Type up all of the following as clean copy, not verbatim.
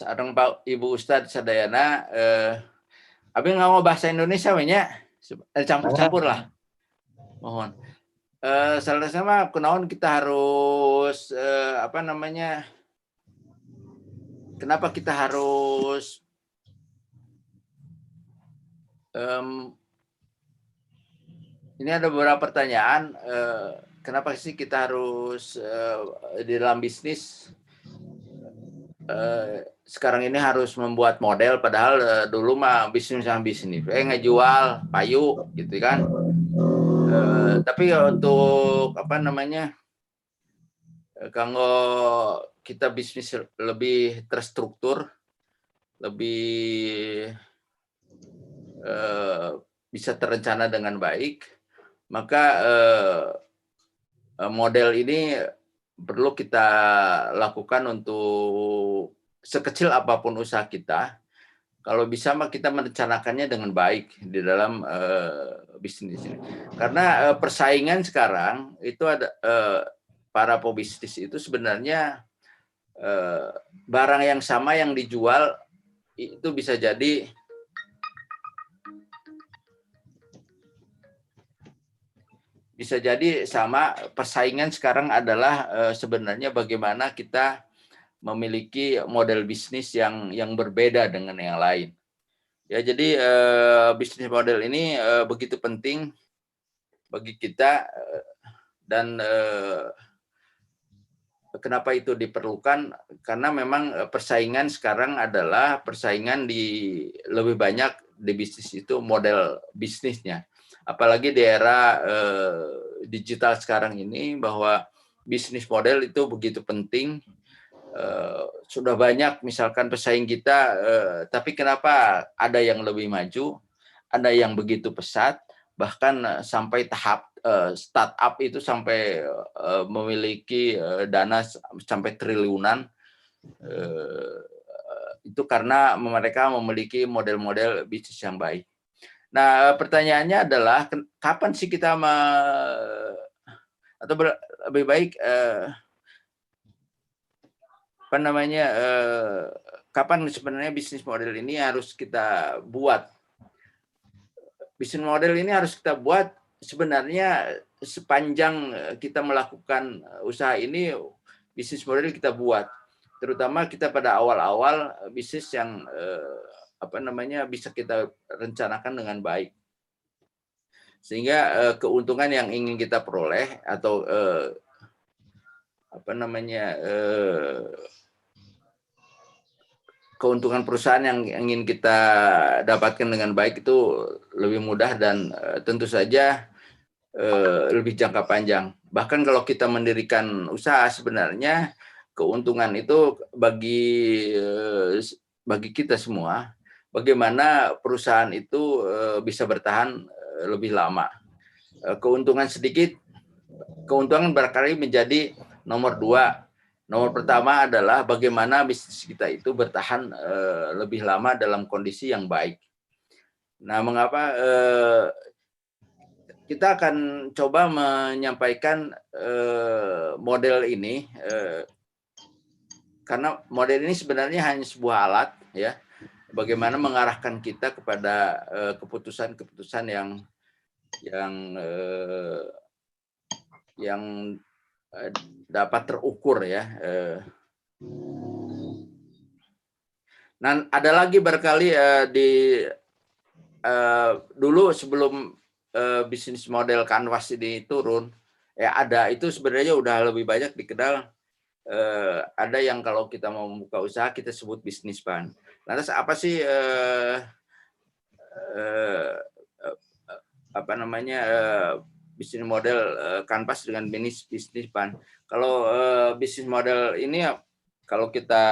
Sareng Pak Ibu Ustadz sadayana, abi ngomong bahasa Indonesia we nya, campur-campur lah, mohon. Salasna mah kunaon kita harus, apa namanya, kenapa kita harus, ini ada beberapa pertanyaan, kenapa sih kita harus, di dalam bisnis, sekarang ini harus membuat model padahal, dulu mah bisnis ngejual payu gitu kan. Tapi untuk apa namanya, kanggo kita bisnis lebih terstruktur, lebih bisa terencana dengan baik, maka model ini perlu kita lakukan untuk sekecil apapun usaha kita. Kalau bisa mah kita merencanakannya dengan baik di dalam bisnis ini. Karena persaingan sekarang itu ada, para pebisnis itu sebenarnya barang yang sama yang dijual itu bisa jadi sama. Persaingan sekarang adalah sebenarnya bagaimana kita memiliki model bisnis yang berbeda dengan yang lain. Ya, jadi bisnis model ini begitu penting bagi kita, dan kenapa itu diperlukan? Karena memang persaingan sekarang adalah persaingan lebih banyak di bisnis itu model bisnisnya. Apalagi di era digital sekarang ini, bahwa bisnis model itu begitu penting. Sudah banyak misalkan pesaing kita, tapi kenapa ada yang lebih maju, ada yang begitu pesat, bahkan sampai tahap startup itu sampai memiliki dana sampai triliunan, itu karena mereka memiliki model-model bisnis yang baik. Nah, pertanyaannya adalah kapan sih kita atau lebih baik apa namanya, kapan sebenarnya bisnis model ini harus kita buat? Bisnis model ini harus kita buat sebenarnya sepanjang kita melakukan usaha ini, bisnis model kita buat. Terutama kita pada awal-awal bisnis yang apa namanya, bisa kita rencanakan dengan baik. Sehingga keuntungan yang ingin kita peroleh atau apa namanya, keuntungan perusahaan yang ingin kita dapatkan dengan baik itu lebih mudah dan tentu saja lebih jangka panjang. Bahkan kalau kita mendirikan usaha, sebenarnya keuntungan itu bagi kita semua, bagaimana perusahaan itu bisa bertahan lebih lama. Keuntungan sedikit, keuntungan barangkali menjadi nomor 2. Nomor pertama adalah bagaimana bisnis kita itu bertahan lebih lama dalam kondisi yang baik. Nah, mengapa kita akan coba menyampaikan model ini, karena model ini sebenarnya hanya sebuah alat, ya, bagaimana mengarahkan kita kepada keputusan-keputusan yang dapat terukur, ya. Nah, ada lagi barangkali dulu sebelum bisnis model Canvas ini turun, ya ada, itu sebenarnya udah lebih banyak dikenal. Ada yang kalau kita mau membuka usaha kita sebut bisnis plan. Lantas apa sih apa namanya, bisnis model Canvas dengan bisnis plan? Kalau bisnis model ini, kalau kita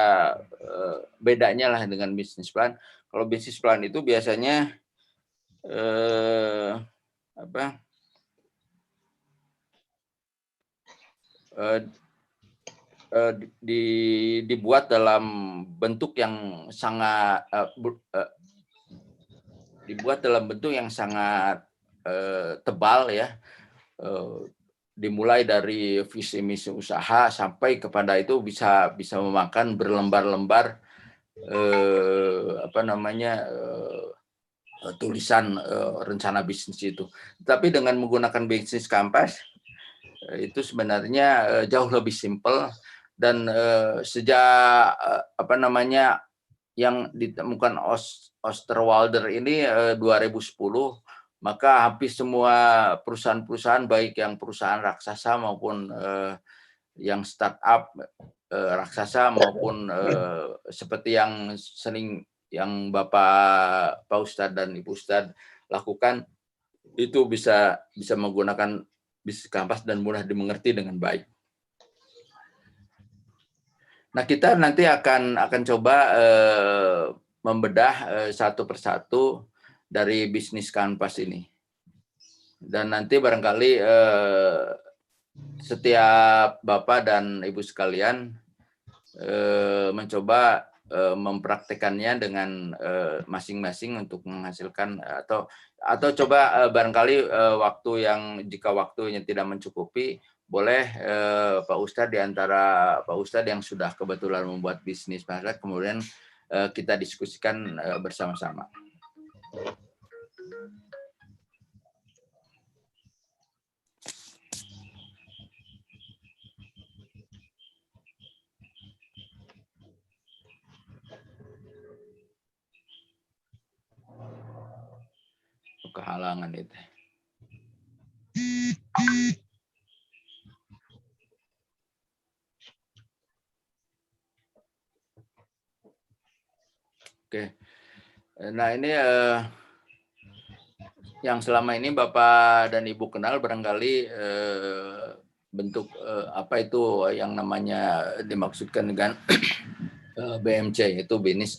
bedanya lah dengan bisnis plan. Kalau bisnis plan itu biasanya dibuat dalam bentuk yang sangat tebal, ya. Dimulai dari visi misi usaha sampai kepada itu bisa memakan berlembar-lembar apa namanya tulisan rencana bisnis itu. Tapi dengan menggunakan bisnis kanvas itu sebenarnya jauh lebih simpel dan sejak apa namanya yang ditemukan Osterwalder ini 2010, maka hampir semua perusahaan-perusahaan baik yang perusahaan raksasa maupun yang startup raksasa maupun seperti yang sering yang Pak Ustadz dan Ibu Ustadz lakukan itu bisa menggunakan bisnis kanvas dan mudah dimengerti dengan baik. Nah, kita nanti akan coba membedah satu persatu dari bisnis kanvas ini. Dan nanti barangkali setiap Bapak dan Ibu sekalian mencoba mempraktekannya dengan masing-masing untuk menghasilkan atau coba barangkali jika waktunya tidak mencukupi, boleh Pak Ustadz di antara Pak Ustadz yang sudah kebetulan membuat bisnis masyarakat, kemudian kita diskusikan bersama-sama. Kehalangan itu. Oke. Nah, ini yang selama ini Bapak dan Ibu kenal barangkali bentuk apa itu yang namanya dimaksudkan dengan BMC, itu bisnis.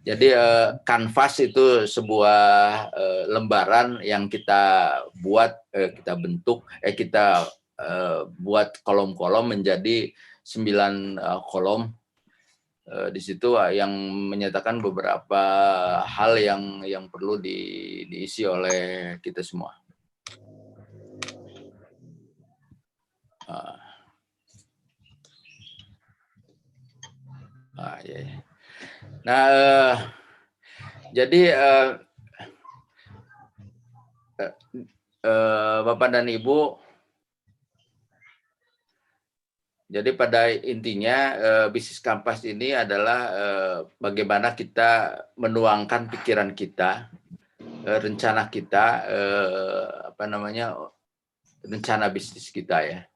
Jadi kanvas itu sebuah lembaran yang kita buat, kita bentuk, kita buat kolom-kolom menjadi 9 kolom. Di situ yang menyatakan beberapa hal yang perlu diisi oleh kita semua. Ya. Nah, jadi Bapak dan Ibu, jadi pada intinya bisnis kanvas ini adalah bagaimana kita menuangkan pikiran kita, rencana kita, rencana bisnis kita ya.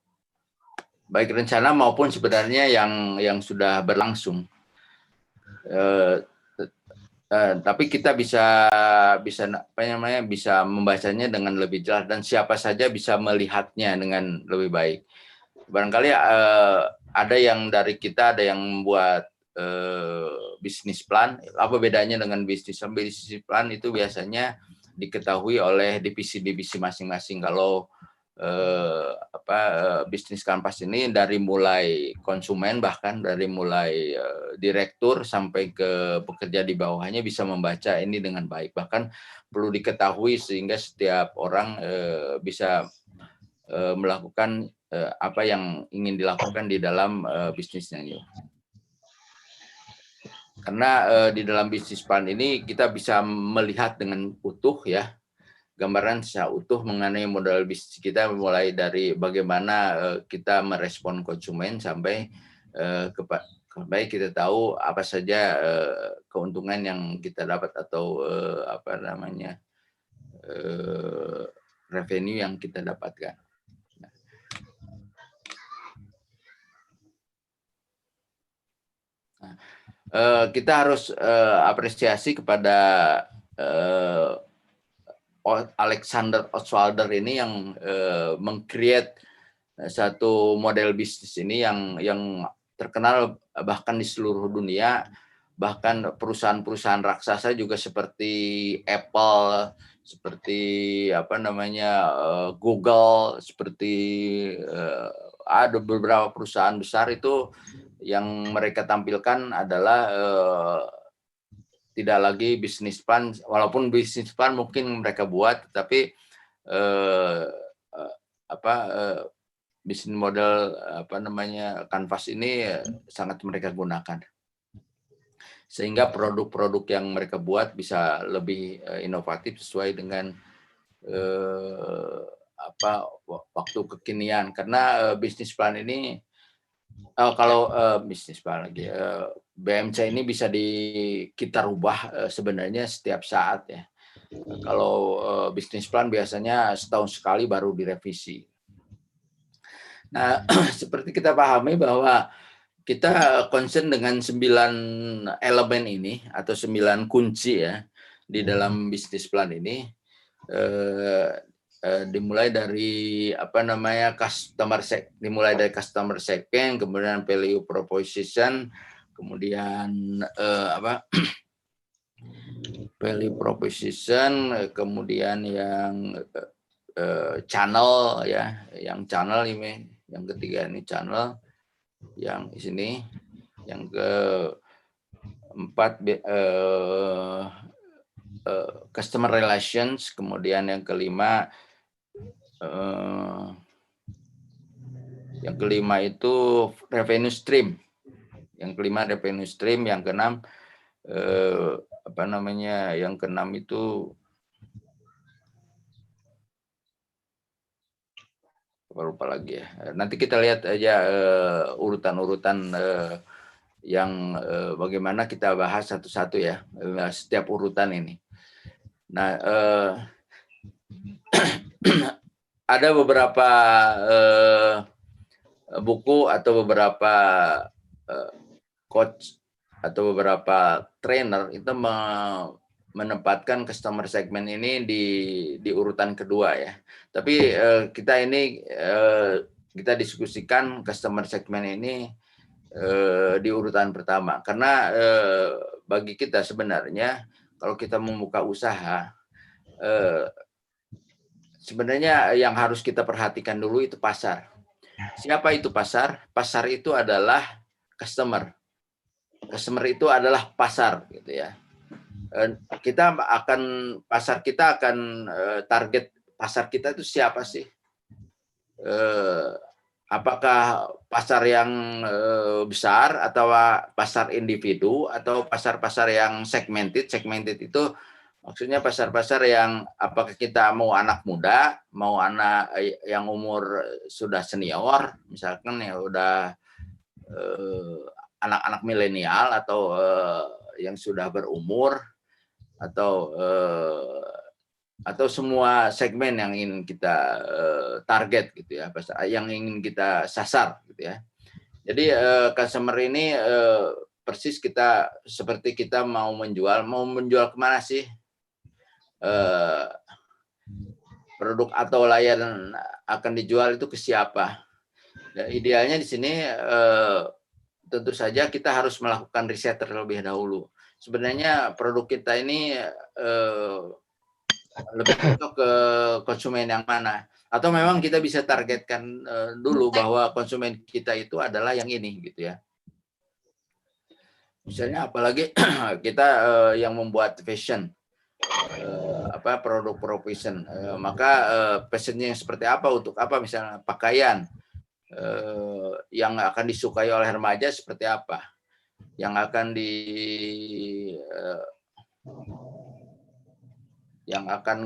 Baik rencana maupun sebenarnya yang sudah berlangsung. Tapi kita bisa membacanya dengan lebih jelas dan siapa saja bisa melihatnya dengan lebih baik. Barangkali ada yang dari kita ada yang membuat bisnis plan. Apa bedanya dengan bisnis plan? Itu biasanya diketahui oleh divisi-divisi masing-masing. Kalau bisnis kanvas ini dari mulai konsumen, bahkan dari mulai direktur sampai ke pekerja di bawahnya bisa membaca ini dengan baik. Bahkan perlu diketahui sehingga setiap orang bisa melakukan apa yang ingin dilakukan di dalam bisnisnya. Karena di dalam bisnis plan ini kita bisa melihat dengan utuh ya, gambaran secara utuh mengenai modal bisnis kita, mulai dari bagaimana kita merespon konsumen sampai kita tahu apa saja keuntungan yang kita dapat atau revenue yang kita dapatkan. Kita harus apresiasi kepada Alexander Osterwalder ini yang meng-create satu model bisnis ini yang terkenal bahkan di seluruh dunia, bahkan perusahaan-perusahaan raksasa juga seperti Apple, seperti Google, seperti ada beberapa perusahaan besar itu yang mereka tampilkan adalah tidak lagi bisnis plan, walaupun bisnis plan mungkin mereka buat, tapi bisnis model kanvas ini sangat mereka gunakan. sehingga produk-produk yang mereka buat bisa lebih inovatif sesuai dengan waktu kekinian. Karena bisnis plan ini kalau bisnis plan lagi BMC ini bisa kita rubah sebenarnya setiap saat ya. Kalau bisnis plan biasanya setahun sekali baru direvisi. Nah, seperti kita pahami bahwa kita concern dengan 9 elemen ini atau 9 kunci ya di dalam bisnis plan ini. Dimulai dari dimulai dari customer segment, kemudian value proposition, kemudian value proposition, kemudian yang channel ya, yang channel ini, yang ketiga ini channel, yang di sini, yang keempat customer relations, kemudian yang kelima itu revenue stream, yang keenam yang keenam itu lupa lagi ya. Nanti kita lihat aja urutan-urutan yang bagaimana kita bahas satu-satu ya, setiap urutan ini. Nah, ada beberapa buku atau beberapa coach atau beberapa trainer itu menempatkan customer segment ini di urutan kedua ya. Tapi kita diskusikan customer segment ini di urutan pertama, karena bagi kita sebenarnya kalau kita membuka usaha, sebenarnya yang harus kita perhatikan dulu itu pasar. Siapa itu pasar? Pasar itu adalah customer. Customer itu adalah pasar, gitu ya. Pasar kita akan target pasar kita itu siapa sih? Apakah pasar yang besar atau pasar individu atau pasar-pasar yang segmented? Segmented itu maksudnya pasar-pasar yang apakah kita mau anak muda, mau anak yang umur sudah senior, misalkan ya udah anak-anak milenial atau yang sudah berumur, atau semua segmen yang ingin kita target gitu ya, yang ingin kita sasar gitu ya. Jadi customer ini persis kita seperti kita mau menjual kemana sih? Produk atau layanan akan dijual itu ke siapa? Dan idealnya di sini tentu saja kita harus melakukan riset terlebih dahulu. Sebenarnya produk kita ini lebih cocok ke konsumen yang mana? Atau memang kita bisa targetkan dulu bahwa konsumen kita itu adalah yang ini gitu ya. Misalnya apalagi kita yang membuat fashion, produk fashion, maka fashionnya seperti apa, untuk apa, misalnya pakaian yang akan disukai oleh remaja seperti apa, yang akan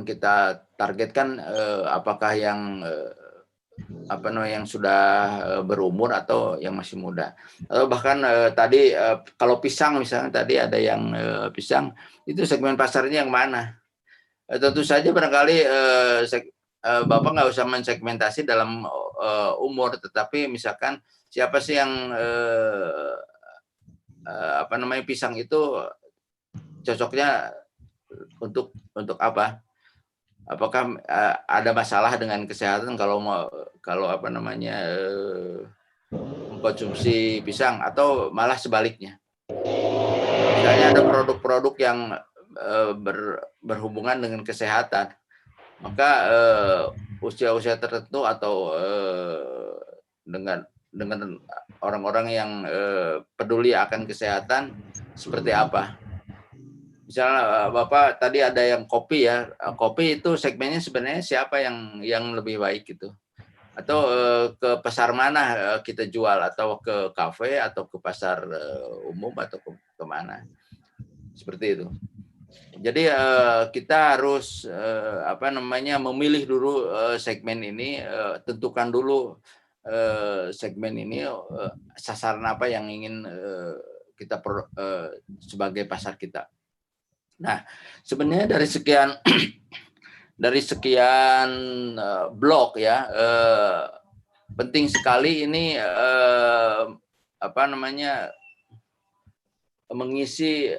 kita targetkan apakah yang yang sudah berumur atau yang masih muda. Atau bahkan tadi kalau pisang misalnya, tadi ada yang pisang, itu segmen pasarnya yang mana? Tentu saja barangkali Bapak nggak usah mensegmentasi dalam umur, tetapi misalkan siapa sih yang pisang itu cocoknya untuk apa? Apakah ada masalah dengan kesehatan kalau mengkonsumsi pisang, atau malah sebaliknya? Misalnya ada produk-produk yang berhubungan dengan kesehatan, maka usia-usia tertentu atau dengan orang-orang yang peduli akan kesehatan seperti apa? Misalnya Bapak tadi ada yang kopi ya, kopi itu segmennya sebenarnya siapa yang lebih baik gitu? Atau ke pasar mana kita jual, atau ke kafe, atau ke pasar umum, atau ke mana? seperti itu. Jadi kita harus memilih dulu segmen ini, tentukan dulu segmen ini sasaran apa yang ingin kita sebagai pasar kita. Nah, sebenarnya dari sekian blok ya, penting sekali ini mengisi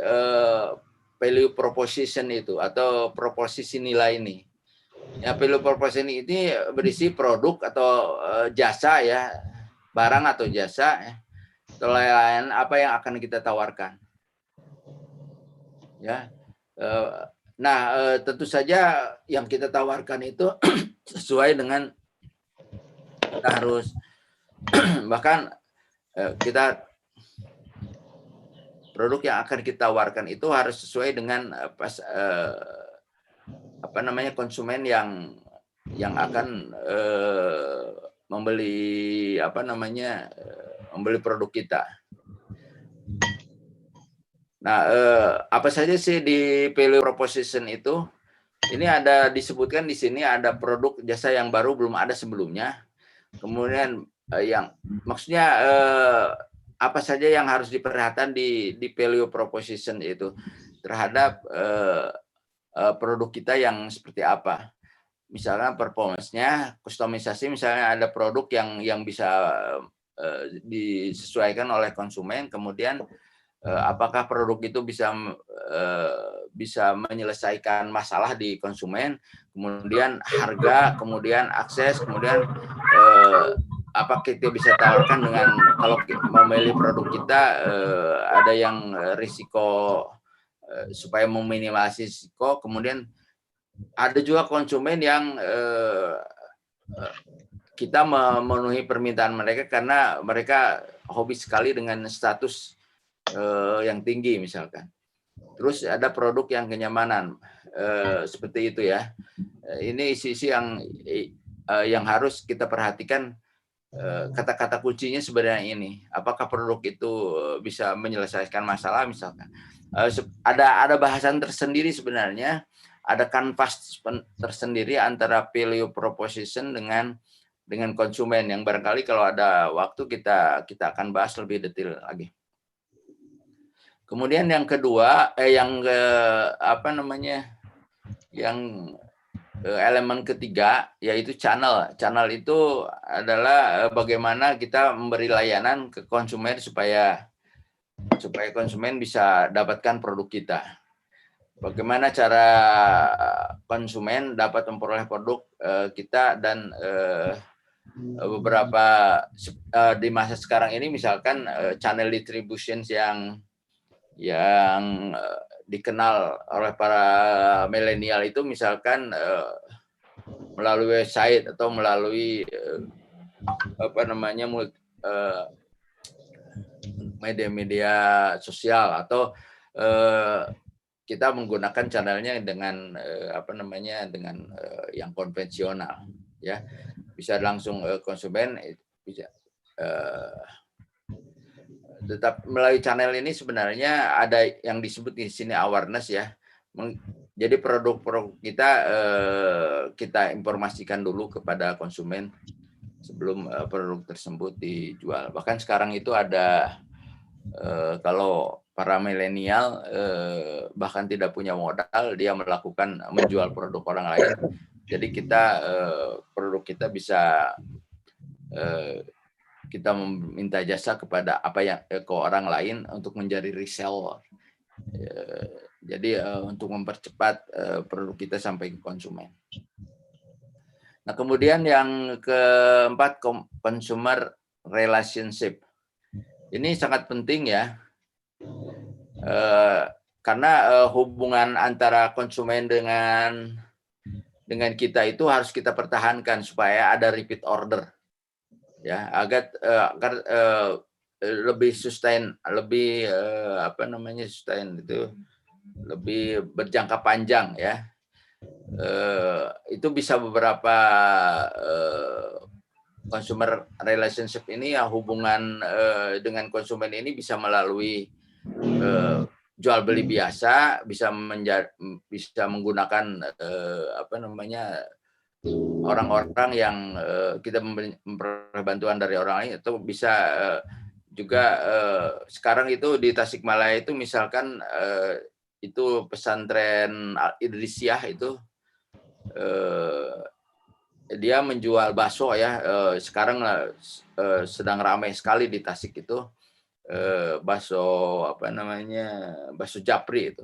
value proposition itu atau proposisi nilai ini. Ya, value proposition ini berisi produk atau jasa ya, barang atau jasa ya, atau lain apa yang akan kita tawarkan. Ya. Nah, tentu saja yang kita tawarkan itu sesuai dengan kita harus bahkan produk yang akan kita tawarkan itu harus sesuai dengan konsumen yang akan membeli membeli produk kita. Nah, apa saja sih di value proposition itu? Ini ada disebutkan di sini ada produk jasa yang baru belum ada sebelumnya. Kemudian maksudnya apa saja yang harus diperhatikan di value proposition itu terhadap produk kita yang seperti apa. Misalnya performance-nya, kustomisasi, misalnya ada produk yang bisa disesuaikan oleh konsumen, kemudian apakah produk itu bisa menyelesaikan masalah di konsumen, kemudian harga, kemudian akses, kemudian apa kita bisa tawarkan dengan kalau memilih produk kita ada yang risiko supaya meminimalisasi risiko, kemudian ada juga konsumen yang kita memenuhi permintaan mereka karena mereka hobi sekali dengan status yang tinggi misalkan. Terus ada produk yang kenyamanan seperti itu ya. Ini sisi yang harus kita perhatikan, kata-kata kuncinya sebenarnya ini. Apakah produk itu bisa menyelesaikan masalah misalkan. Ada bahasan tersendiri sebenarnya, ada kanvas tersendiri antara value proposition dengan konsumen yang barangkali kalau ada waktu kita akan bahas lebih detail lagi. Kemudian yang kedua, elemen ketiga yaitu channel. Channel itu adalah bagaimana kita memberi layanan ke konsumen supaya konsumen bisa dapatkan produk kita. Bagaimana cara konsumen dapat memperoleh produk kita dan beberapa di masa sekarang ini misalkan channel distribution yang dikenal oleh para milenial itu misalkan melalui website atau melalui media-media sosial atau kita menggunakan channelnya dengan dengan yang konvensional ya, bisa langsung konsumen bisa tetap melalui channel ini sebenarnya ada yang disebut di sini awareness ya. Jadi produk-produk kita informasikan dulu kepada konsumen sebelum produk tersebut dijual. Bahkan sekarang itu ada kalau para milenial bahkan tidak punya modal, dia menjual produk orang lain. Jadi produk kita bisa kita meminta jasa kepada ke orang lain untuk menjadi reseller. Jadi untuk mempercepat produk kita sampai ke konsumen. Nah, kemudian yang keempat, consumer relationship. Ini sangat penting ya. Karena hubungan antara konsumen dengan kita itu harus kita pertahankan supaya ada repeat order. Ya, agar lebih sustain, lebih sustain itu lebih berjangka panjang ya. Itu bisa beberapa consumer relationship ini ya, hubungan dengan konsumen ini bisa melalui jual beli biasa, bisa menggunakan apa namanya, orang-orang yang kita memperoleh bantuan dari orang lain, atau bisa juga sekarang itu di Tasikmalaya itu misalkan itu pesantren Al Idrisiyah itu dia menjual bakso ya, sekarang sedang ramai sekali di Tasik itu, bakso apa namanya, bakso Japri itu.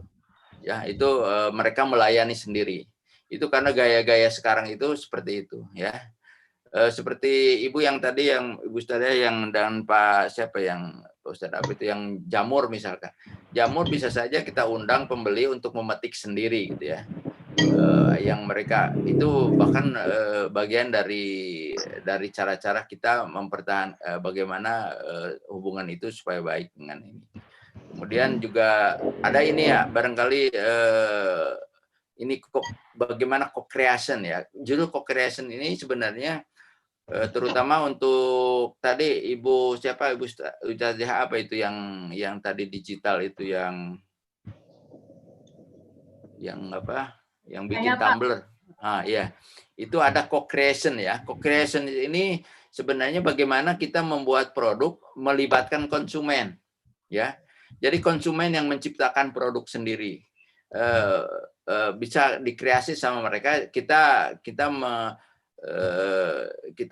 Ya, itu mereka melayani sendiri. Itu karena gaya-gaya sekarang itu seperti itu ya. Seperti Ibu yang tadi, yang Ibu Ustazah yang dan Pak siapa yang Pak Ustadz apa itu yang jamur misalkan. Jamur bisa saja kita undang pembeli untuk memetik sendiri gitu ya. Yang mereka itu bahkan bagian dari cara-cara kita mempertahankan bagaimana hubungan itu supaya baik dengan ini. Kemudian juga ada ini ya, barangkali ini bagaimana co-creation ya. Judul co-creation ini sebenarnya terutama untuk tadi Ibu siapa, Ibu Ustazah apa itu yang tadi digital itu yang apa? Yang bikin tumbler. Ah iya. Itu ada co-creation ya. Co-creation ini sebenarnya bagaimana kita membuat produk melibatkan konsumen ya. Jadi konsumen yang menciptakan produk sendiri. Bisa dikreasi sama mereka, kita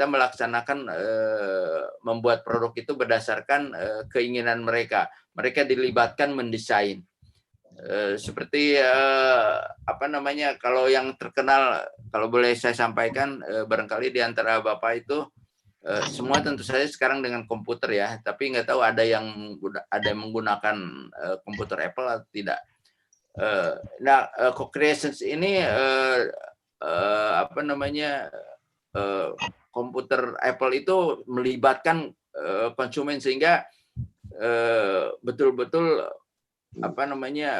melaksanakan membuat produk itu berdasarkan keinginan mereka. Mereka dilibatkan mendesain. Seperti apa namanya, kalau yang terkenal, kalau boleh saya sampaikan, barangkali di antara Bapak itu semua tentu saja sekarang dengan komputer ya, tapi nggak tahu ada yang menggunakan komputer Apple atau tidak. Nah, co-creations ini apa namanya, komputer Apple itu melibatkan konsumen sehingga betul-betul apa namanya,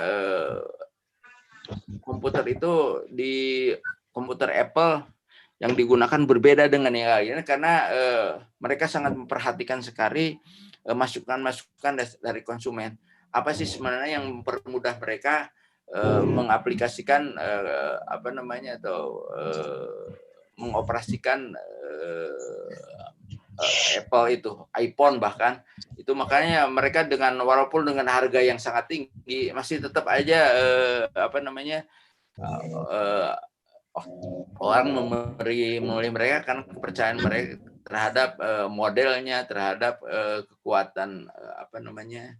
komputer itu di komputer Apple yang digunakan berbeda dengan yang lainnya karena mereka sangat memperhatikan sekali masukan-masukan dari konsumen. Apa sih sebenarnya yang mempermudah mereka mengaplikasikan apa namanya, atau mengoperasikan Apple itu, iPhone bahkan itu, makanya mereka walaupun dengan harga yang sangat tinggi masih tetap aja apa namanya, orang memilih mereka karena kepercayaan mereka terhadap modelnya, terhadap kekuatan apa namanya,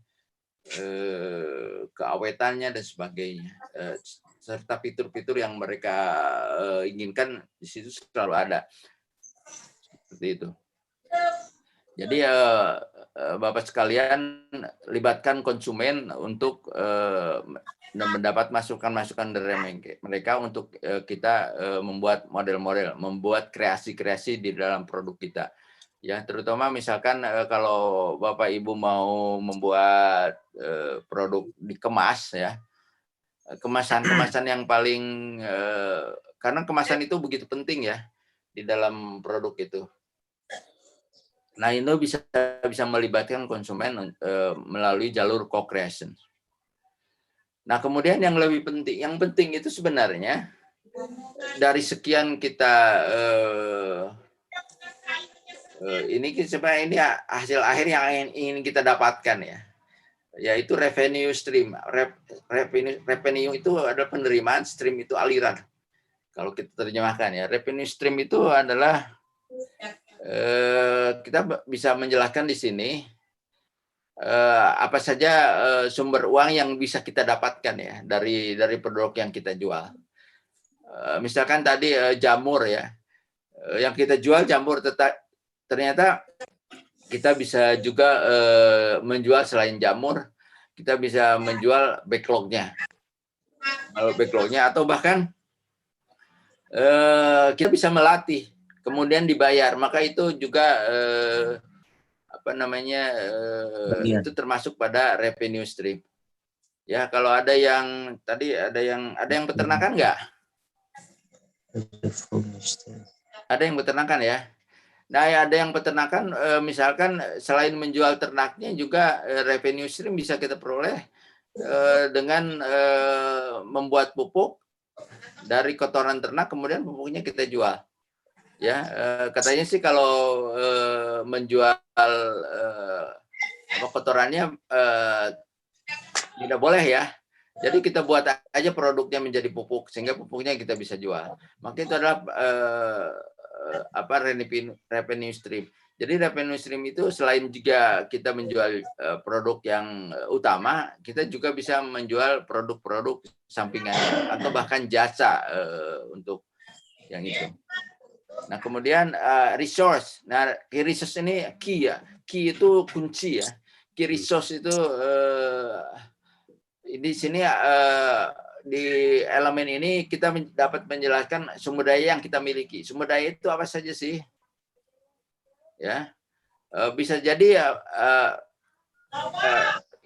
keawetannya dan sebagainya, serta fitur-fitur yang mereka inginkan di situ selalu ada. Seperti itu. Jadi Bapak sekalian, libatkan konsumen untuk mendapat masukan-masukan dari mereka untuk kita membuat model-model, membuat kreasi-kreasi di dalam produk kita. Ya, terutama misalkan kalau Bapak Ibu mau membuat produk dikemas ya, kemasan-kemasan yang paling karena kemasan itu begitu penting ya di dalam produk itu. Nah, ini bisa melibatkan konsumen melalui jalur co-creation. Nah, kemudian yang lebih penting, itu sebenarnya dari sekian kita ini sebenarnya ini hasil akhir yang ingin kita dapatkan ya, yaitu revenue stream. Revenue itu adalah penerimaan, stream itu aliran. Kalau kita terjemahkan ya, revenue stream itu adalah kita bisa menjelaskan di sini apa saja sumber uang yang bisa kita dapatkan ya dari produk yang kita jual. Misalkan tadi jamur ya, yang kita jual jamur, ternyata kita bisa juga menjual selain jamur, kita bisa menjual backlognya, atau bahkan kita bisa melatih kemudian dibayar, maka itu juga apa namanya, itu termasuk pada revenue stream. Ya, kalau ada yang tadi ada yang peternakan nggak? Ada yang peternakan ya. Nah, ya, ada yang peternakan, misalkan selain menjual ternaknya juga revenue stream bisa kita peroleh dengan membuat pupuk dari kotoran ternak, kemudian pupuknya kita jual. Ya, katanya sih kalau menjual kotorannya tidak boleh ya. Jadi kita buat aja produknya menjadi pupuk sehingga pupuknya kita bisa jual. Maka itu adalah revenue stream. Jadi revenue stream itu selain juga kita menjual produk yang utama, kita juga bisa menjual produk-produk sampingannya atau bahkan jasa untuk yang itu. Nah, kemudian resource. Nah, key resource ini key ya. Key itu kunci ya. Key resource itu di sini di elemen ini kita dapat menjelaskan sumber daya yang kita miliki. Sumber daya itu apa saja sih? Ya, bisa jadi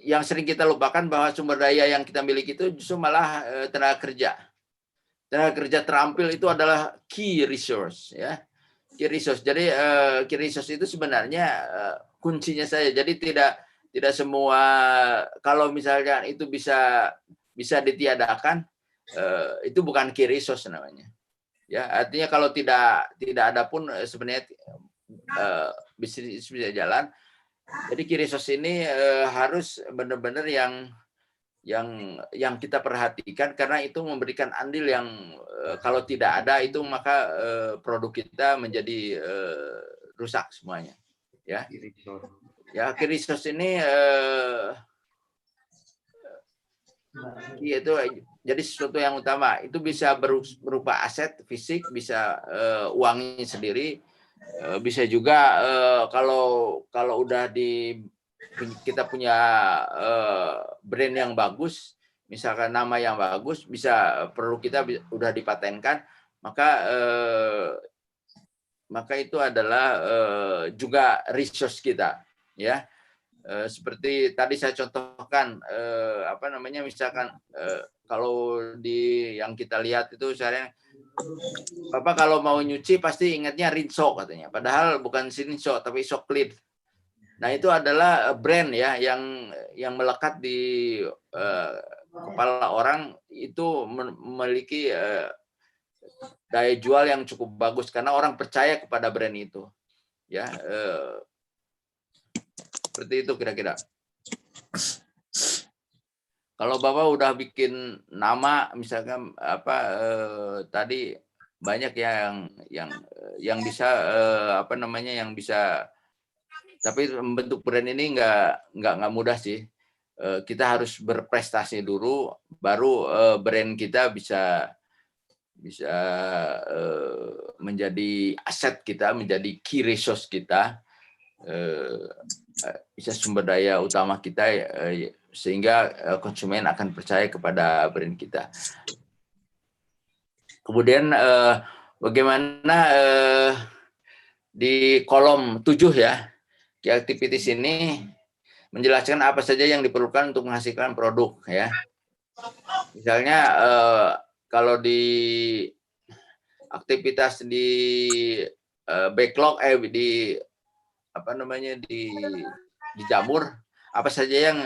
yang sering kita lupakan bahwa sumber daya yang kita miliki itu justru malah tenaga kerja. Tenaga kerja terampil itu adalah key resource ya. Key resource. Jadi key resource itu sebenarnya kuncinya saja. Jadi tidak semua, kalau misalnya itu bisa ditiadakan, itu bukan key resource namanya. Ya, artinya kalau tidak ada pun sebenarnya bisnis bisa jalan. Jadi key resource ini harus benar-benar yang kita perhatikan, karena itu memberikan andil yang kalau tidak ada itu maka produk kita menjadi rusak semuanya. Ya, key resource ini itu jadi sesuatu yang utama. Itu bisa berupa aset fisik, bisa uangnya sendiri, bisa juga kalau udah kita punya brand yang bagus, misalkan nama yang bagus, bisa produk kita udah dipatenkan, maka itu adalah juga resource kita, ya. Seperti tadi saya contohkan, misalkan kalau yang kita lihat itu misalnya, Bapak kalau mau nyuci pasti ingatnya Rinso katanya, padahal bukan Rinso tapi Soclean. Nah, itu adalah brand ya yang melekat di kepala orang, itu memiliki daya jual yang cukup bagus karena orang percaya kepada brand itu. Ya, seperti itu kira-kira. Kalau Bapak udah bikin nama, misalkan tadi banyak yang bisa yang bisa, tapi membentuk brand ini nggak mudah sih. Kita harus berprestasi dulu, baru brand kita bisa menjadi aset kita, menjadi key resource kita, bisa sumber daya utama kita, sehingga konsumen akan percaya kepada brand kita. Kemudian bagaimana di kolom 7 ya, key activities ini menjelaskan apa saja yang diperlukan untuk menghasilkan produk ya. Misalnya kalau di aktivitas di backlog di jamur, apa saja yang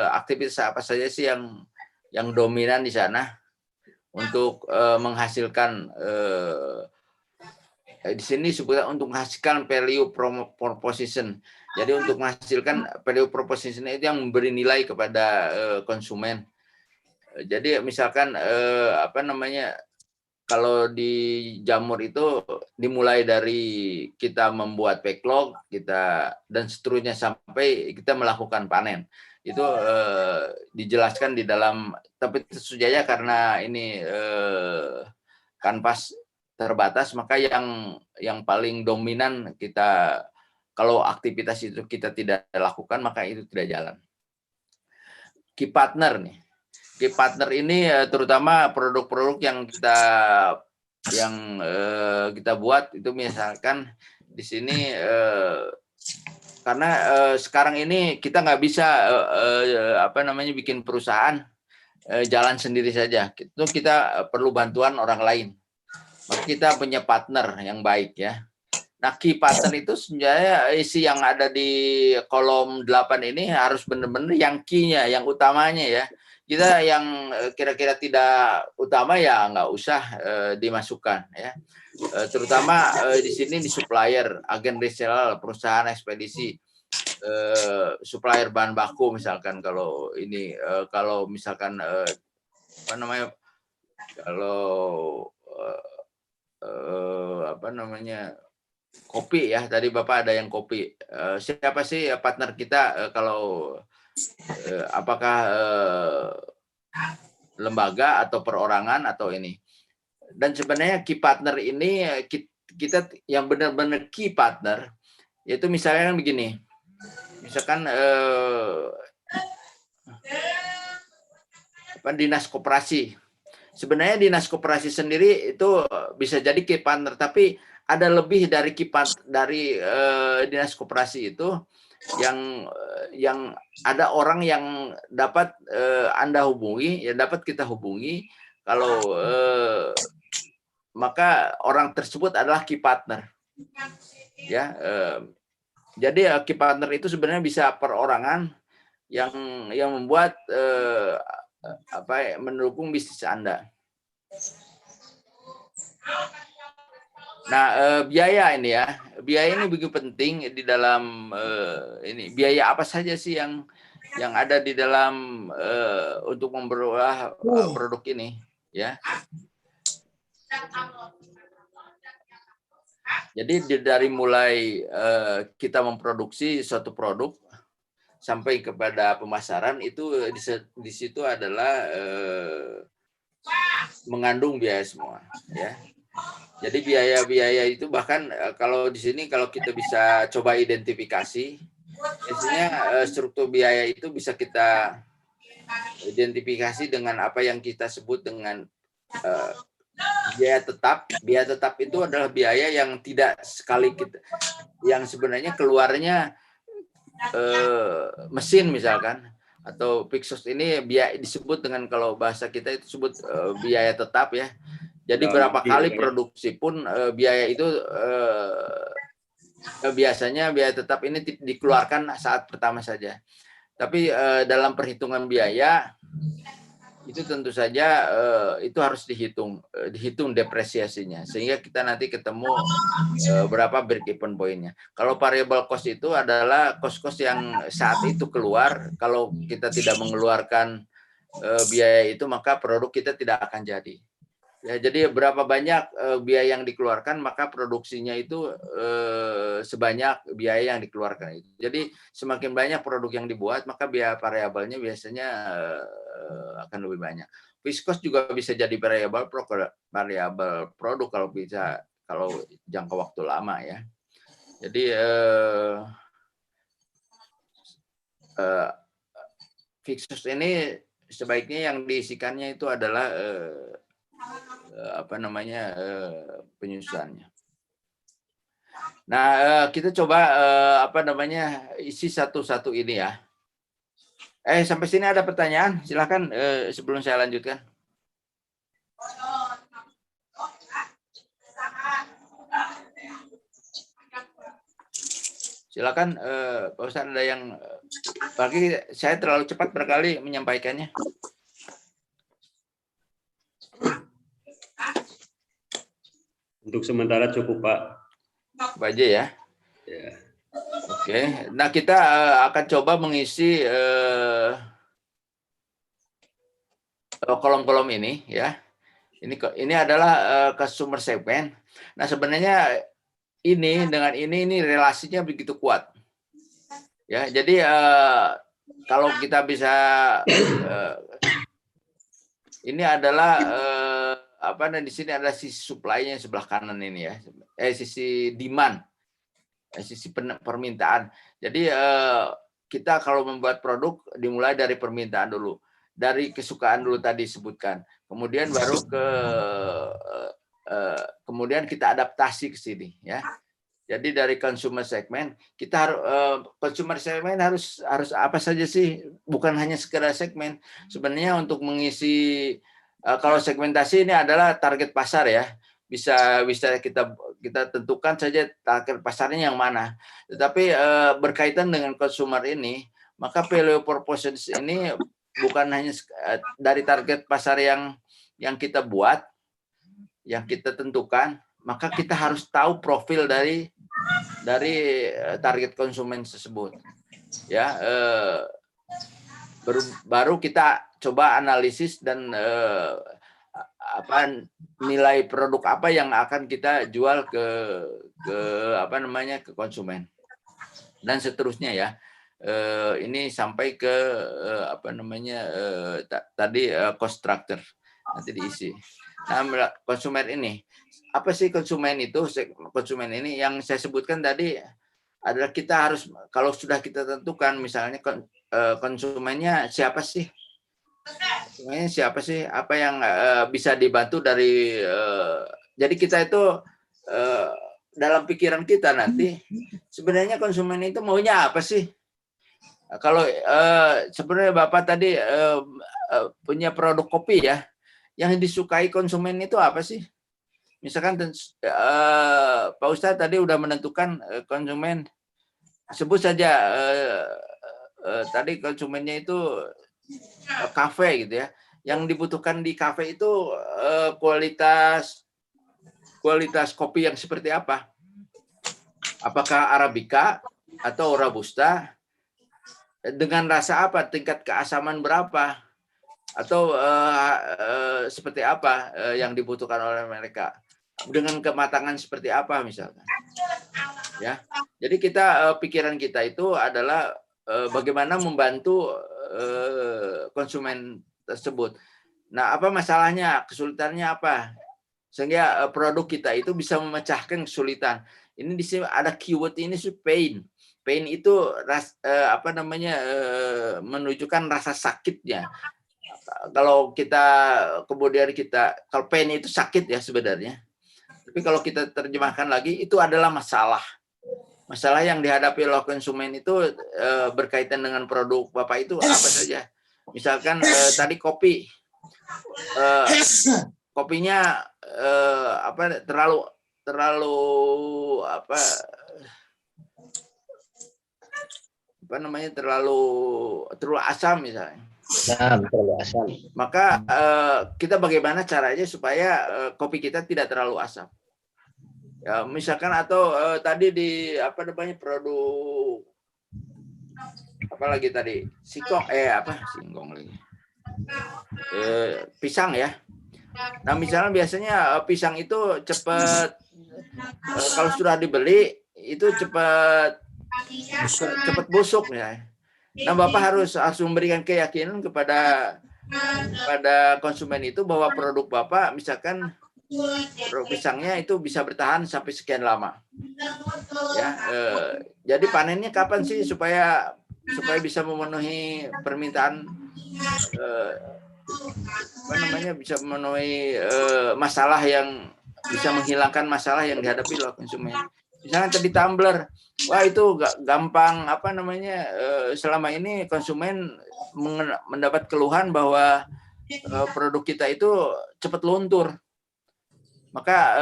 aktivitas apa saja sih yang dominan di sana untuk menghasilkan di sini sebutnya untuk menghasilkan value proposition. Jadi untuk menghasilkan value proposition itu yang memberi nilai kepada konsumen. Jadi misalkan kalau di jamur itu dimulai dari kita membuat backlog, dan seterusnya sampai kita melakukan panen. Itu dijelaskan di dalam, tapi tentu saja karena ini kanvas terbatas, maka yang paling dominan kita, kalau aktivitas itu kita tidak lakukan, maka itu tidak jalan. Key partner nih. Key partner ini terutama produk-produk yang kita buat itu, misalkan di sini karena sekarang ini kita nggak bisa bikin perusahaan jalan sendiri saja. Itu kita perlu bantuan orang lain. Maka kita punya partner yang baik ya. Nah, key partner itu sebenarnya isi yang ada di kolom 8 ini harus benar-benar yang key-nya, yang utamanya ya. kita yang kira-kira tidak utama ya nggak usah dimasukkan ya. Terutama di sini di supplier, agen reseller, perusahaan ekspedisi, supplier bahan baku misalkan, kalau ini kalau misalkan apa namanya, kalau apa namanya, kopi ya, tadi Bapak ada yang kopi. Siapa sih partner kita, kalau apakah lembaga atau perorangan atau ini. Dan sebenarnya key partner ini kita yang benar-benar key partner, yaitu misalnya kan begini, misalkan dinas koperasi. Sebenarnya dinas koperasi sendiri itu bisa jadi key partner, tapi ada lebih dari key partner dari dinas koperasi itu, yang ada orang yang dapat Anda hubungi, ya dapat kita hubungi, kalau maka orang tersebut adalah key partner. Ya, jadi key partner itu sebenarnya bisa perorangan yang membuat mendukung bisnis Anda. Nah, biaya ini ya, biaya ini begitu penting di dalam ini. Biaya apa saja sih yang ada di dalam untuk memperoleh produk ini, ya? Jadi dari mulai kita memproduksi suatu produk sampai kepada pemasaran itu di situ adalah mengandung biaya semua, ya. Jadi biaya-biaya itu bahkan kalau di sini kalau kita bisa coba identifikasi, biasanya struktur biaya itu bisa kita identifikasi dengan apa yang kita sebut dengan biaya tetap. Biaya tetap itu adalah biaya yang tidak sekali kita, yang sebenarnya keluarnya mesin misalkan, atau fixed cost ini biaya disebut dengan, kalau bahasa kita itu sebut biaya tetap ya. Jadi berapa kali produksi pun biaya itu biasanya biaya tetap ini dikeluarkan saat pertama saja. Tapi dalam perhitungan biaya itu tentu saja itu harus dihitung depresiasinya, sehingga kita nanti ketemu berapa break-even point-nya. Kalau variable cost itu adalah cost-cost yang saat itu keluar, kalau kita tidak mengeluarkan biaya itu maka produk kita tidak akan jadi. Ya, jadi berapa banyak biaya yang dikeluarkan, maka produksinya itu sebanyak biaya yang dikeluarkan itu. Jadi semakin banyak produk yang dibuat, maka biaya variabelnya biasanya akan lebih banyak. Fixed cost juga bisa jadi variabel produk kalau jangka waktu lama ya. Jadi fixed cost ini sebaiknya yang diisikannya itu adalah penyusunannya. Nah, kita coba isi satu-satu ini ya. Sampai sini ada pertanyaan? Silakan sebelum saya lanjutkan. Silakan Pak Ustadz, ada yang bagi saya terlalu cepat berkali menyampaikannya. Untuk sementara cukup, Pak. Cukup aja ya. Ya. Oke. Nah, kita akan coba mengisi kolom-kolom ini ya. Ini adalah customer segment. Nah, sebenarnya ini dengan ini relasinya begitu kuat. Ya, jadi kalau kita bisa ini adalah di sini ada sisi supply-nya sebelah kanan ini ya. Sisi demand. Sisi permintaan. Jadi kita kalau membuat produk dimulai dari permintaan dulu. Dari kesukaan dulu tadi sebutkan. Kemudian baru kemudian kita adaptasi ke sini ya. Jadi dari consumer segment, kita harus consumer segment harus apa saja sih? Bukan hanya sekedar segmen. Sebenarnya untuk mengisi kalau segmentasi ini adalah target pasar ya. Bisa kita tentukan saja target pasarnya yang mana. Tetapi berkaitan dengan consumer ini, maka value proposition ini hanya dari target pasar yang kita buat, yang kita tentukan, maka kita harus tahu profil dari target konsumen tersebut. Ya, baru kita coba analisis dan nilai produk apa yang akan kita jual ke konsumen dan seterusnya ya. Ini sampai ke tadi cost structure nanti diisi. Nah, konsumen ini apa sih konsumen itu? Konsumen ini yang saya sebutkan tadi adalah kita harus, kalau sudah kita tentukan misalnya konsumennya siapa sih? Konsumennya siapa sih? Apa yang bisa dibantu dari jadi kita itu dalam pikiran kita nanti sebenarnya konsumen itu maunya apa sih? Kalau sebenarnya Bapak tadi punya produk kopi ya, yang disukai konsumen itu apa sih? Misalkan Pak Ustadz tadi udah menentukan konsumen, sebut saja tadi konsumennya itu kafe gitu ya. Yang dibutuhkan di kafe itu kualitas kopi yang seperti apa? Apakah Arabica atau Robusta? Dengan rasa apa? Tingkat keasaman berapa? Atau seperti apa yang dibutuhkan oleh mereka? Dengan kematangan seperti apa misalkan? Ya, jadi pikiran kita itu adalah bagaimana membantu konsumen tersebut. Nah, apa masalahnya? Kesulitannya apa? Sehingga produk kita itu bisa memecahkan kesulitan. Ini di sini ada keyword ini pain. Pain itu menunjukkan rasa sakitnya. Kalau kalau pain itu sakit ya sebenarnya. Tapi kalau kita terjemahkan lagi itu adalah masalah. Masalah yang dihadapi oleh konsumen itu berkaitan dengan produk Bapak itu apa saja. Misalkan tadi kopi. Kopinya terlalu asam misalnya. Terlalu asam. Maka kita bagaimana caranya supaya kopi kita tidak terlalu asam? Ya, misalkan atau tadi produk apa lagi tadi? Singkong lagi. Pisang ya. Nah, misalnya biasanya pisang itu cepat kalau sudah dibeli itu cepat busuk ya. Nah, Bapak harus memberikan keyakinan kepada konsumen itu bahwa produk Bapak misalkan produk pisangnya itu bisa bertahan sampai sekian lama. Ya, jadi panennya kapan sih supaya bisa memenuhi permintaan bisa memenuhi masalah yang bisa menghilangkan masalah yang dihadapi oleh konsumen. Misalnya tadi tumbler, wah itu gampang selama ini konsumen mendapat keluhan bahwa produk kita itu cepat luntur. Maka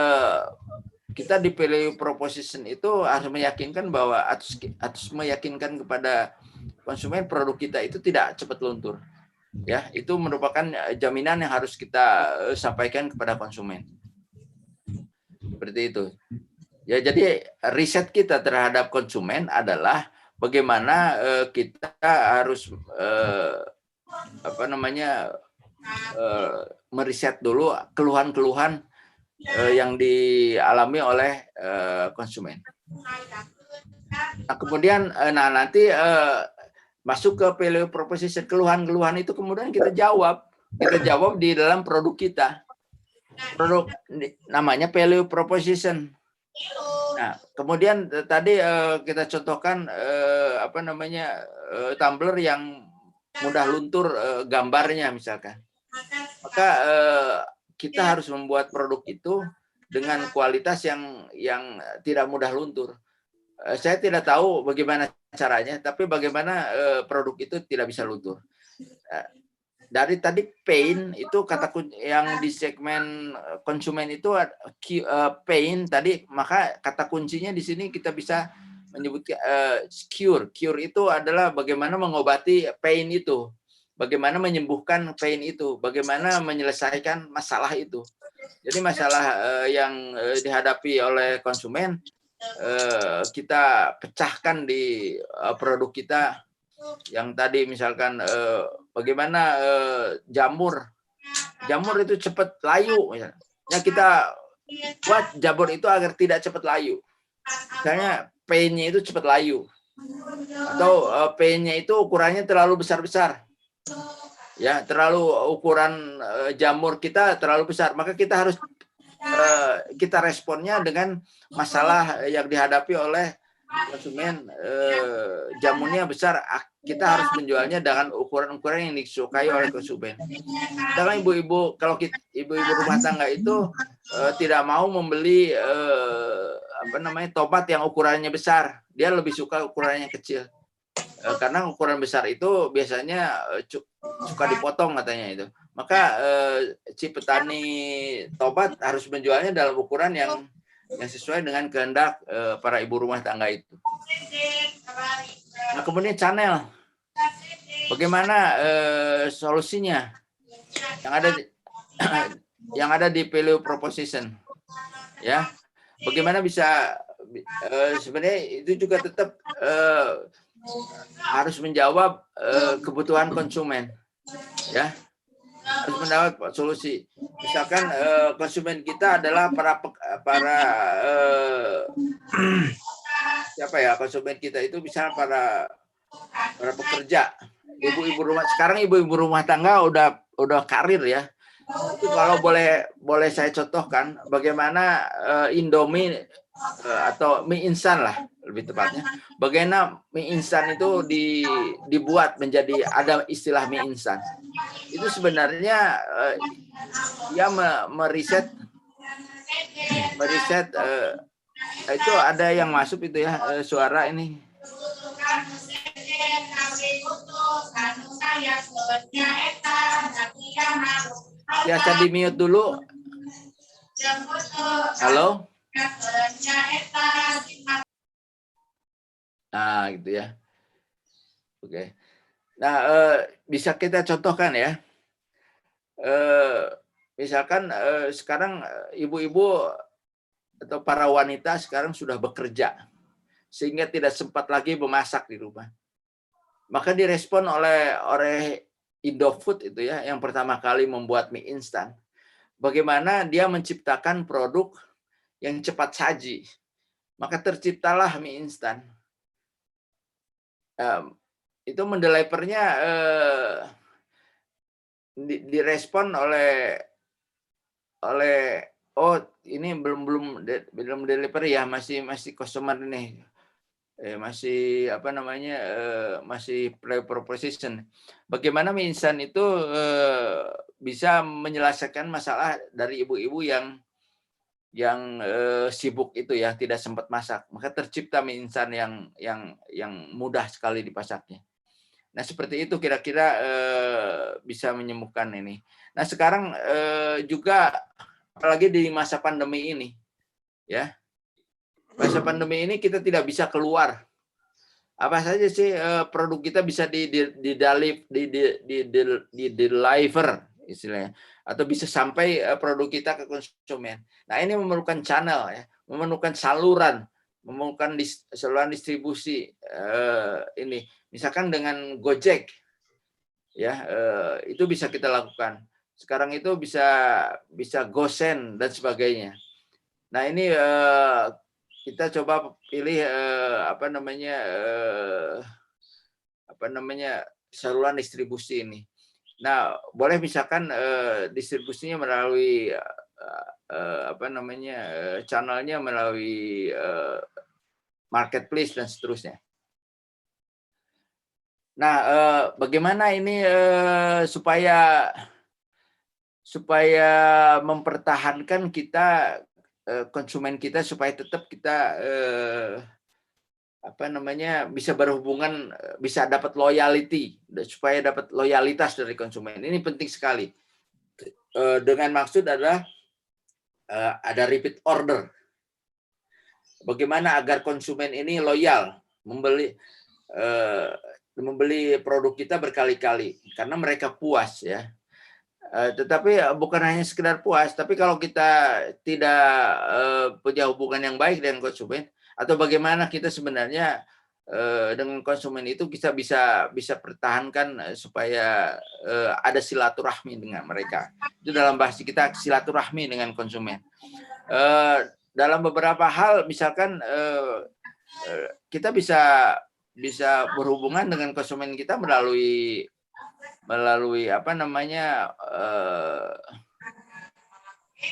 kita di value proposition itu harus meyakinkan bahwa harus meyakinkan kepada konsumen produk kita itu tidak cepat luntur. Ya, itu merupakan jaminan yang harus kita sampaikan kepada konsumen. Seperti itu. Ya, jadi riset kita terhadap konsumen adalah bagaimana kita harus meriset dulu keluhan-keluhan yang dialami oleh konsumen. Nah, kemudian nanti masuk ke value proposition, keluhan-keluhan itu kemudian kita jawab di dalam produk kita. Produk namanya value proposition. Nah, kemudian tadi kita contohkan tumbler yang mudah luntur gambarnya misalkan. Maka kita harus membuat produk itu dengan kualitas yang tidak mudah luntur. Saya tidak tahu bagaimana caranya, tapi bagaimana produk itu tidak bisa luntur. Dari tadi pain itu kata kunci yang di segmen konsumen itu pain tadi, maka kata kuncinya di sini kita bisa menyebut cure. Cure itu adalah bagaimana mengobati pain itu. bagaimana menyembuhkan pain itu, bagaimana menyelesaikan masalah itu. Jadi masalah yang dihadapi oleh konsumen kita pecahkan di produk kita. Yang tadi misalkan bagaimana jamur itu cepat layu, misalnya. Ya kita buat jamur itu agar tidak cepat layu. Misalnya pain-nya itu cepat layu, atau pain-nya itu ukurannya terlalu besar-besar. Ya, terlalu ukuran jamur kita terlalu besar, maka kita harus kita responnya dengan masalah yang dihadapi oleh konsumen. Jamurnya besar, kita harus menjualnya dengan ukuran-ukuran yang disukai oleh konsumen. Sedangkan ibu-ibu, kalau ibu-ibu rumah tangga itu tidak mau membeli tomat yang ukurannya besar, dia lebih suka ukurannya kecil. Karena ukuran besar itu biasanya suka dipotong katanya itu. Maka si petani tomat harus menjualnya dalam ukuran yang sesuai dengan kehendak para ibu rumah tangga itu. Nah, kemudian channel, bagaimana solusinya yang ada di value proposition, ya? Bagaimana bisa sebenarnya itu juga tetap harus menjawab kebutuhan konsumen, ya, harus mendapat solusi. Misalkan konsumen kita adalah konsumen kita itu bisa para pekerja, ibu-ibu rumah. Sekarang ibu-ibu rumah tangga udah karir, ya. Itu kalau boleh saya contohkan bagaimana Indomie atau mie instan lah lebih tepatnya. Bagaimana mie instan itu dibuat menjadi, ada istilah mie instan. Itu sebenarnya dia meriset itu ada yang masuk itu, ya, suara ini. Biasa di mute dulu. Halo? Nah, gitu ya. Oke. Nah, bisa kita contohkan, ya. Misalkan sekarang ibu-ibu atau para wanita sekarang sudah bekerja, sehingga tidak sempat lagi memasak di rumah. Maka direspon oleh Indofood itu, ya, yang pertama kali membuat mie instan. Bagaimana dia menciptakan produk yang cepat saji. Maka terciptalah mie instan. Itu mendelivernya direspon oleh ini belum delivery, ya, masih customer ini. Masih masih pre-proposition. Bagaimana mie instan itu bisa menyelesaikan masalah dari ibu-ibu yang sibuk itu, ya, tidak sempat masak. Maka tercipta mie instan yang mudah sekali dipasaknya. Nah, seperti itu kira-kira bisa menyembuhkan ini. Nah, sekarang juga apalagi di masa pandemi ini, ya. Masa pandemi ini kita tidak bisa keluar. Apa saja sih produk kita bisa deliver istilahnya, atau bisa sampai produk kita ke konsumen. Nah, ini memerlukan channel, ya, memerlukan saluran, memerlukan saluran distribusi. Ini misalkan dengan Gojek, ya, itu bisa kita lakukan. Sekarang itu bisa GoSend dan sebagainya. Nah, ini kita coba pilih saluran distribusi ini. Nah, boleh misalkan distribusinya melalui channelnya melalui marketplace dan seterusnya. Nah, bagaimana ini supaya mempertahankan kita konsumen kita, supaya tetap kita bisa berhubungan, bisa dapat loyalty, supaya dapat loyalitas dari konsumen. Ini penting sekali. Dengan maksud adalah ada repeat order. Bagaimana agar konsumen ini loyal membeli. membeli produk kita berkali-kali karena mereka puas ya. Tetapi bukan hanya sekedar puas, tapi kalau kita tidak punya hubungan yang baik dengan konsumen, atau bagaimana kita sebenarnya dengan konsumen itu kita bisa pertahankan supaya ada silaturahmi dengan mereka. Itu dalam bahasa kita silaturahmi dengan konsumen. Dalam beberapa hal, misalkan kita bisa berhubungan dengan konsumen kita melalui apa namanya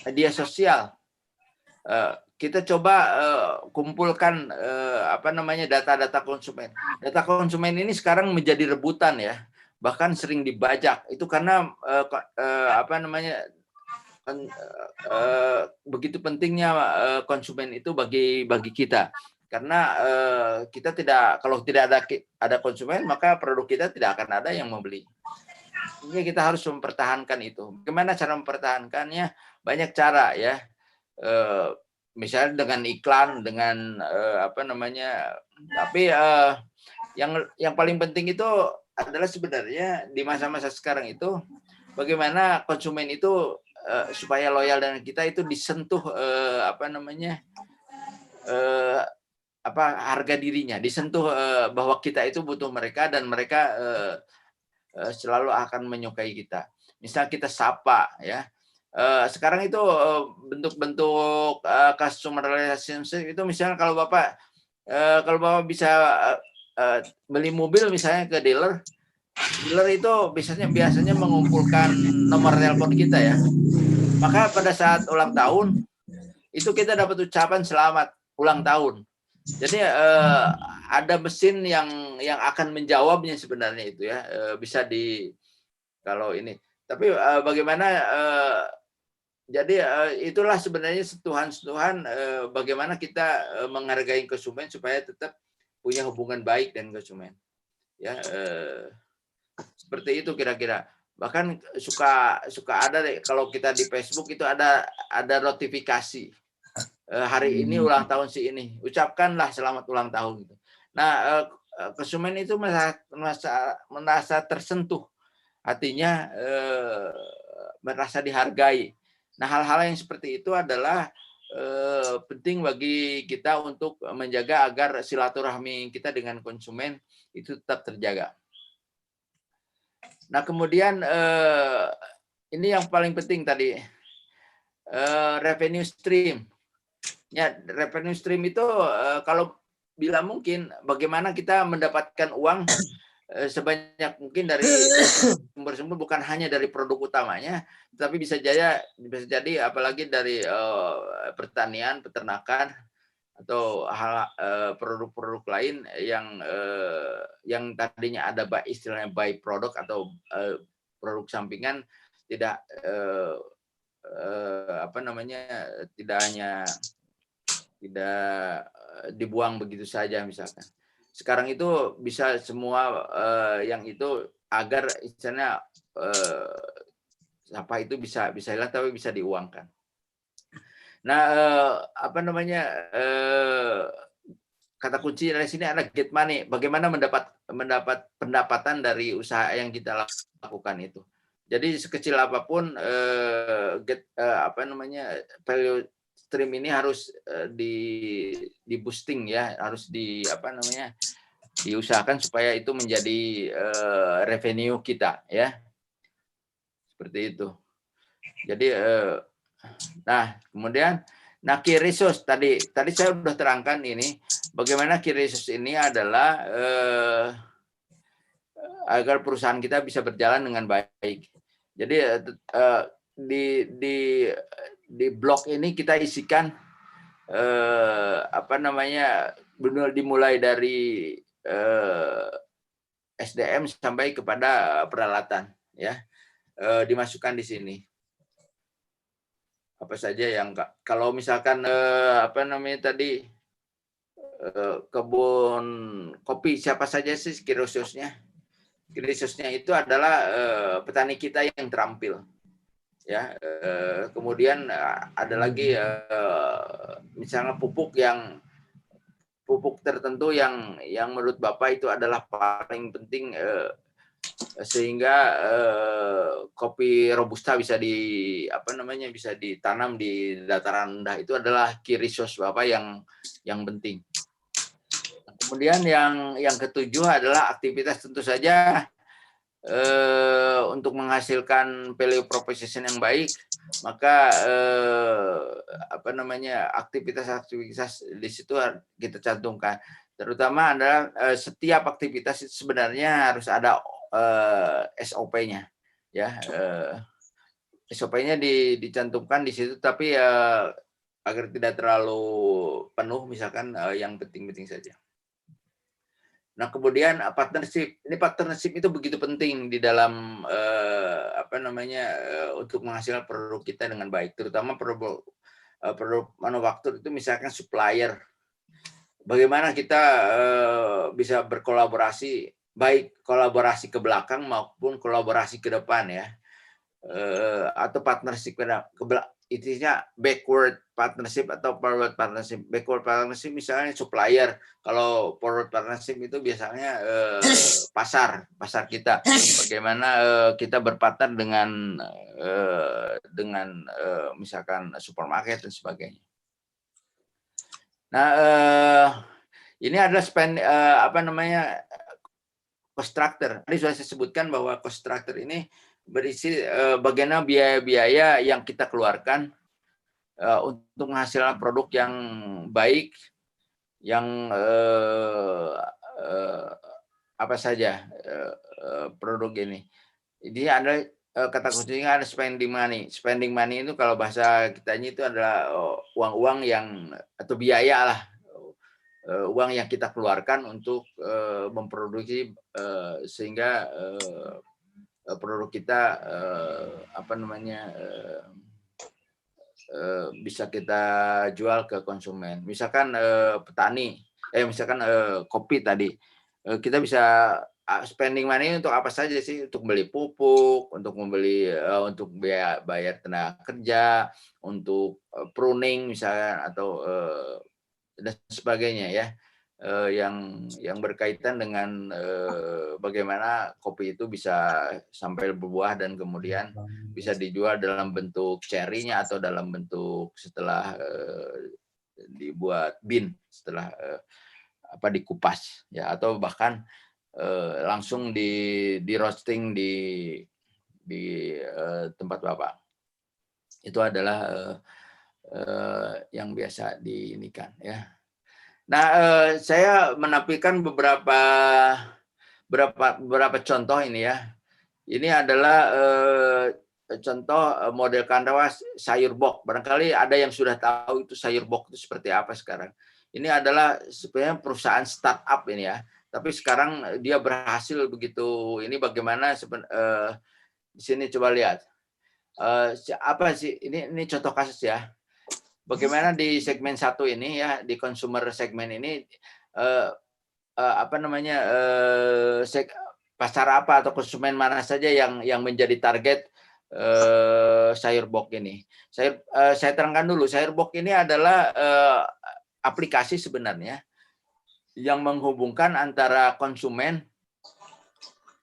media sosial. Kita coba kumpulkan apa namanya data-data konsumen. Data konsumen ini sekarang menjadi rebutan ya, bahkan sering dibajak. Itu karena apa namanya begitu pentingnya konsumen itu bagi kita. Karena kita kalau tidak ada konsumen, maka produk kita tidak akan ada yang membeli. Ini kita harus mempertahankan itu. Bagaimana cara mempertahankannya? Banyak cara ya. Misalnya dengan iklan, dengan apa namanya. Tapi yang paling penting itu adalah sebenarnya di masa-masa sekarang itu bagaimana konsumen itu supaya loyal dengan kita itu disentuh apa namanya harga dirinya, disentuh bahwa kita itu butuh mereka dan mereka selalu akan menyukai kita. Misal kita sapa ya. Sekarang itu bentuk-bentuk customer relationship itu misalnya kalau Bapak bisa beli mobil misalnya ke dealer itu biasanya mengumpulkan nomor telepon kita ya. Maka pada saat ulang tahun itu kita dapat ucapan selamat ulang tahun. Jadi ada mesin yang akan menjawabnya sebenarnya itu ya, bisa kalau ini. Tapi bagaimana jadi itulah sebenarnya sentuhan-sentuhan bagaimana kita menghargai konsumen supaya tetap punya hubungan baik dengan konsumen. Ya, seperti itu kira-kira. Bahkan suka ada deh kalau kita di Facebook itu ada notifikasi. Hari ini ulang tahun si ini, ucapkanlah selamat ulang tahun gitu. Nah, konsumen itu merasa tersentuh, hatinya merasa dihargai. Nah, hal-hal yang seperti itu adalah penting bagi kita untuk menjaga agar silaturahmi kita dengan konsumen itu tetap terjaga. Nah, kemudian ini yang paling penting tadi, revenue stream. Ya, revenue stream itu kalau bila mungkin bagaimana kita mendapatkan uang sebanyak mungkin dari sumber-sumber bukan hanya dari produk utamanya, tapi bisa jadi apalagi dari pertanian, peternakan atau produk-produk lain yang tadinya ada istilahnya by product atau produk sampingan tidak apa namanya tidak dibuang begitu saja misalkan. Sekarang itu bisa semua yang itu agar istilahnya apa itu bisa hilang tapi bisa diuangkan. Nah, apa namanya kata kunci dari sini adalah get money. Bagaimana mendapat pendapatan dari usaha yang kita lakukan itu. Jadi sekecil apapun apa namanya value stream ini harus di boosting ya, harus diusahakan supaya itu menjadi revenue kita ya. Seperti itu. Jadi nah, kemudian key resource tadi saya sudah terangkan ini bagaimana key resource ini adalah agar perusahaan kita bisa berjalan dengan baik. Jadi di blog ini kita isikan apa namanya benar dimulai dari SDM sampai kepada peralatan ya, dimasukkan di sini. Apa saja yang kalau misalkan apa namanya tadi kebun kopi, siapa saja sih key resource-nya? Key resource-nya itu adalah petani kita yang terampil. Ya, kemudian ada lagi misalnya pupuk yang pupuk tertentu yang menurut Bapak itu adalah paling penting sehingga kopi robusta bisa bisa ditanam di dataran rendah, itu adalah key resource Bapak yang penting. Kemudian yang ketujuh adalah aktivitas, tentu saja untuk menghasilkan value proposition yang baik, maka aktivitas di situ kita cantumkan. Terutama adalah setiap aktivitas itu sebenarnya harus ada SOP-nya, ya. SOP-nya dicantumkan di situ, tapi agar tidak terlalu penuh, misalkan yang penting-penting saja. Nah, kemudian partnership. Ini partnership itu begitu penting di dalam untuk menghasilkan produk kita dengan baik, terutama produk manufaktur itu, misalkan supplier. Bagaimana kita bisa berkolaborasi, baik kolaborasi ke belakang maupun kolaborasi ke depan, ya. Atau partnership intinya backward partnership atau forward partnership. Backward partnership misalnya supplier, kalau forward partnership itu biasanya pasar kita. Bagaimana kita berpartner dengan misalkan supermarket dan sebagainya. Nah, ini adalah cost structure. Tadi sudah saya sebutkan bahwa cost structure ini berisi bagaimana biaya-biaya yang kita keluarkan untuk menghasilkan produk yang baik, yang apa saja produk ini. Jadi ada kata kuncinya ada spending money. Spending money itu kalau bahasa kitanya itu adalah uang-uang yang, atau biaya lah, uang yang kita keluarkan untuk memproduksi sehingga produk kita bisa kita jual ke konsumen. Misalkan petani, misalkan kopi tadi, kita bisa spending money untuk apa saja sih? Untuk beli pupuk, untuk membeli, untuk bayar tenaga kerja, untuk pruning misalnya, atau dan sebagainya, ya. Yang berkaitan dengan bagaimana kopi itu bisa sampai berbuah dan kemudian bisa dijual dalam bentuk cherry-nya atau dalam bentuk setelah dibuat bean, setelah dikupas, ya, atau bahkan langsung di roasting di tempat Bapak. Itu adalah yang biasa diinikan, ya. Nah, saya menampilkan beberapa contoh ini, ya. Ini adalah contoh model kandawa sayur bok. Barangkali ada yang sudah tahu itu sayur bok itu seperti apa sekarang. Ini adalah sebenarnya perusahaan startup ini, ya. Tapi sekarang dia berhasil begitu. Ini bagaimana di sini coba lihat. Apa sih ini contoh kasus, ya. Bagaimana di segmen satu ini, ya, di consumer segmen ini pasar apa atau konsumen mana saja yang menjadi target sayur bok ini. Saya terangkan dulu, sayur bok ini adalah aplikasi sebenarnya yang menghubungkan antara konsumen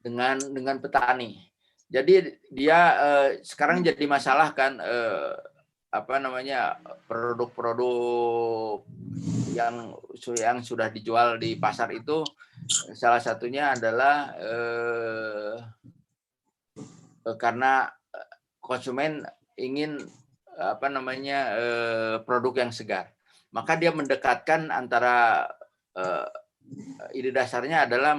dengan petani. Jadi dia sekarang jadi masalah kan, produk-produk yang sudah dijual di pasar itu, salah satunya adalah karena konsumen ingin produk yang segar, maka dia mendekatkan antara ide dasarnya adalah